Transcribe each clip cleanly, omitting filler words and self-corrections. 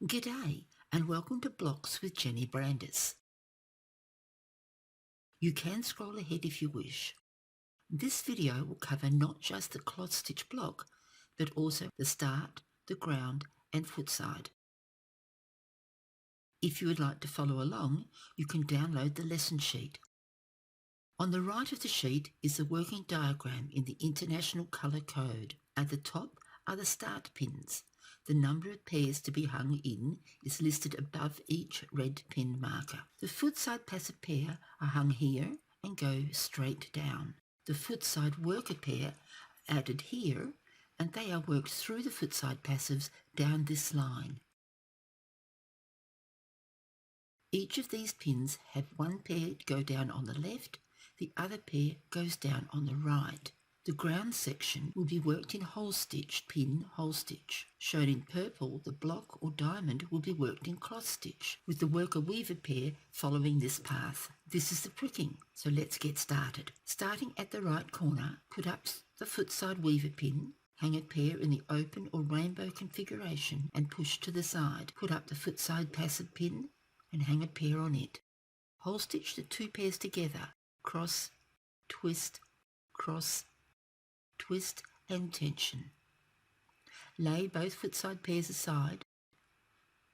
G'day and welcome to Blocks with Jenny Brandis. You can scroll ahead if you wish. This video will cover not just the cloth stitch block, but also the start, the ground and footside. If you would like to follow along, you can download the lesson sheet. On the right of the sheet is the working diagram in the International Colour Code. At the top are the start pins. The number of pairs to be hung in is listed above each red pin marker. The footside passive pair are hung here and go straight down. The footside worker pair are added here and they are worked through the footside passives down this line. Each of these pins have one pair go down on the left, the other pair goes down on the right. The ground section will be worked in hole stitch, pin hole stitch. Shown in purple, the block or diamond will be worked in cross stitch, with the worker weaver pair following this path. This is the pricking, so let's get started. Starting at the right corner, put up the footside weaver pin, hang a pair in the open or rainbow configuration and push to the side. Put up the footside passive pin and hang a pair on it. Hole stitch the two pairs together, cross, twist, cross, twist and tension. Lay both footside pairs aside,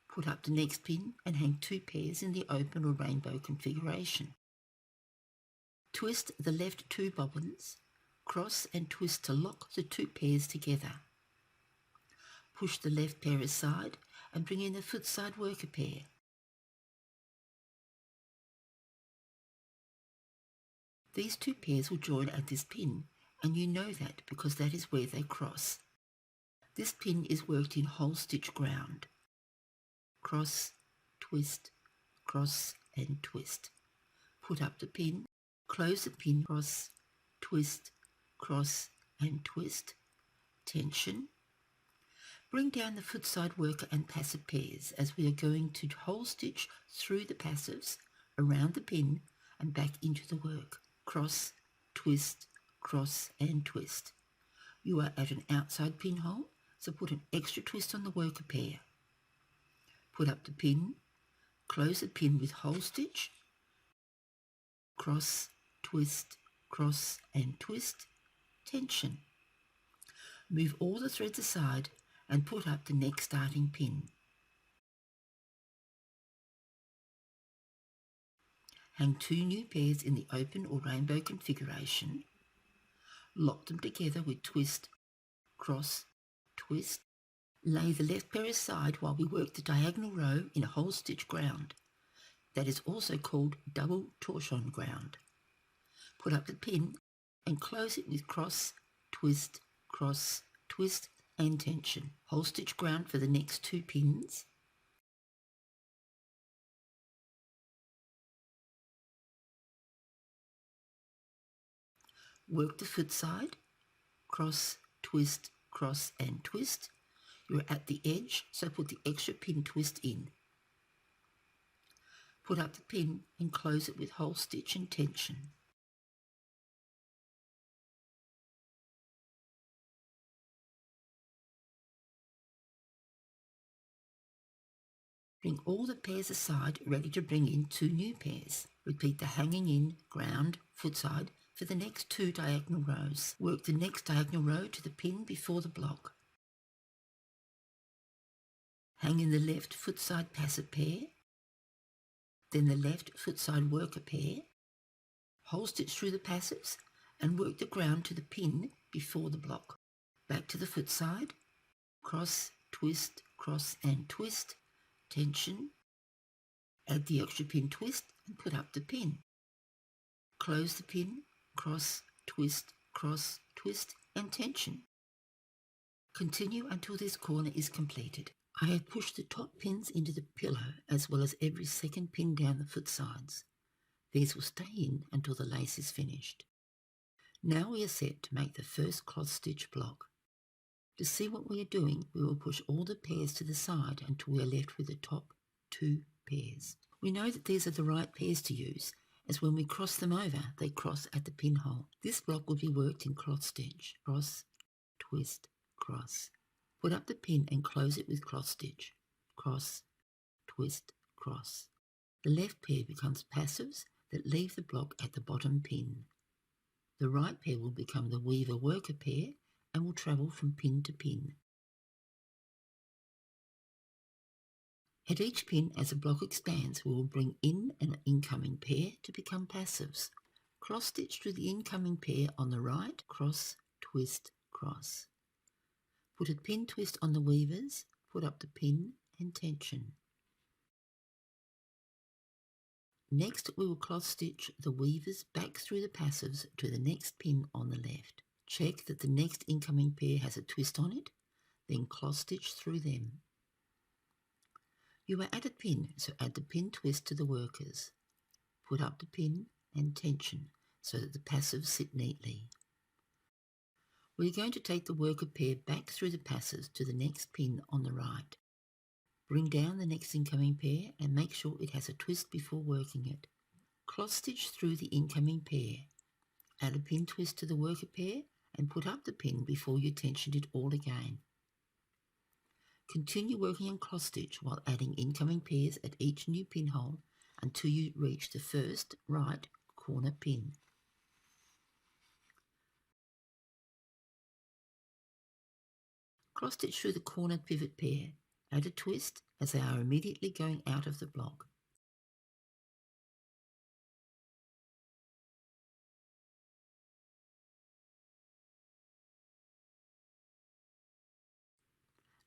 put up the next pin and hang two pairs in the open or rainbow configuration. Twist the left two bobbins, cross and twist to lock the two pairs together. Push the left pair aside and bring in the footside worker pair. These two pairs will join at this pin, and you know that because that is where they cross. This pin is worked in hole stitch ground. Cross, twist, cross and twist. Put up the pin, close the pin, cross, twist, cross and twist, tension. Bring down the footside worker and passive pairs as we are going to hole stitch through the passives, around the pin and back into the work. Cross, twist, cross and twist. You are at an outside pinhole, so put an extra twist on the worker pair. Put up the pin, close the pin with hole stitch, cross, twist, cross and twist, tension. Move all the threads aside and put up the next starting pin. Hang two new pairs in the open or rainbow configuration. Lock them together with twist, cross, twist. Lay the left pair aside while we work the diagonal row in a hole stitch ground. That is also called double torchon ground. Put up the pin and close it with cross, twist, twist and tension. Hole stitch ground for the next two pins. Work the footside, cross, twist, cross and twist. You're at the edge, so put the extra pin twist in. Put up the pin and close it with hole stitch and tension. Bring all the pairs aside, ready to bring in two new pairs. Repeat the hanging in, ground, footside for the next two diagonal rows. Work the next diagonal row to the pin before the block. Hang in the left footside passive pair, then the left footside worker pair. Hole stitch through the passives and work the ground to the pin before the block. Back to the footside, cross, twist, cross and twist, tension. Add the extra pin twist and put up the pin. Close the pin, cross, twist and tension. Continue until this corner is completed. I have pushed the top pins into the pillow as well as every second pin down the footsides. These will stay in until the lace is finished. Now we are set to make the first cloth stitch block. To see what we are doing, we will push all the pairs to the side until we are left with the top two pairs. We know that these are the right pairs to use, as when we cross them over, they cross at the pinhole. This block will be worked in cloth stitch, cross, twist, cross. Put up the pin and close it with cloth stitch, cross, twist, cross. The left pair becomes passives that leave the block at the bottom pin. The right pair will become the weaver worker pair and will travel from pin to pin. At each pin, as the block expands, we will bring in an incoming pair to become passives. Cross stitch through the incoming pair on the right, cross, twist, cross. Put a pin twist on the weavers, put up the pin and tension. Next, we will cross stitch the weavers back through the passives to the next pin on the left. Check that the next incoming pair has a twist on it, then cross stitch through them. You are at a pin, so add the pin twist to the workers. Put up the pin and tension so that the passives sit neatly. We are going to take the worker pair back through the passives to the next pin on the right. Bring down the next incoming pair and make sure it has a twist before working it. Cross stitch through the incoming pair. Add a pin twist to the worker pair and put up the pin before you tension it all again. Continue working on cross stitch while adding incoming pairs at each new pinhole until you reach the first right corner pin. Cross stitch through the corner pivot pair. Add a twist as they are immediately going out of the block.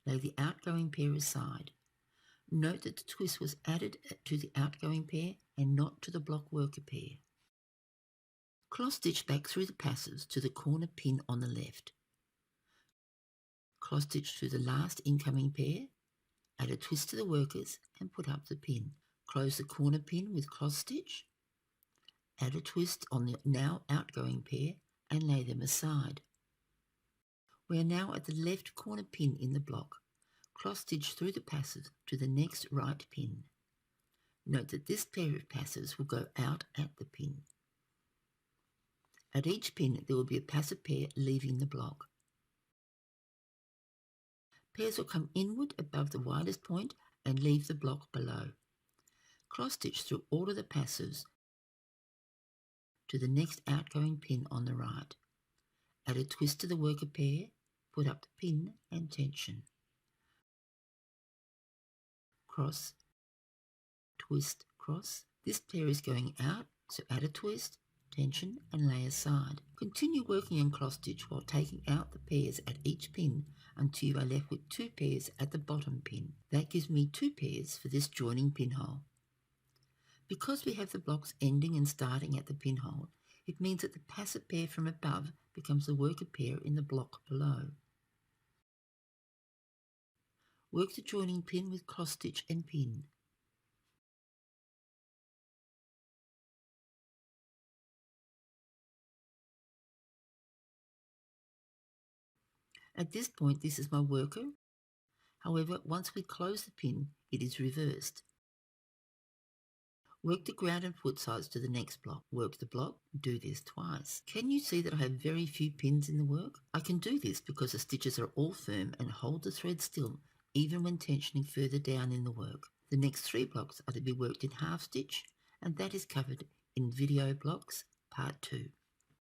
Lay the outgoing pair aside. Note that the twist was added to the outgoing pair and not to the block worker pair. Cross stitch back through the passives to the corner pin on the left. Cross stitch through the last incoming pair, add a twist to the workers and put up the pin. Close the corner pin with cross stitch, add a twist on the now outgoing pair and lay them aside. We are now at the left corner pin in the block. Cross stitch through the passive to the next right pin. Note that this pair of passives will go out at the pin. At each pin there will be a passive pair leaving the block. Pairs will come inward above the widest point and leave the block below. Cross stitch through all of the passives to the next outgoing pin on the right. Add a twist to the worker pair, put up the pin and tension. Cross, twist, cross. This pair is going out, so add a twist, tension and lay aside. Continue working on cross stitch while taking out the pairs at each pin until you are left with 2 pairs at the bottom pin. That gives me 2 pairs for this joining pinhole. Because we have the blocks ending and starting at the pinhole, it means that the passive pair from above becomes the worker pair in the block below. Work the joining pin with cross stitch and pin. At this point, this is my worker. However, once we close the pin, it is reversed. Work the ground and foot sides to the next block. Work the block, do this twice. Can you see that I have very few pins in the work? I can do this because the stitches are all firm and hold the thread still, even when tensioning further down in the work. The next 3 blocks are to be worked in half stitch, and that is covered in video blocks part 2.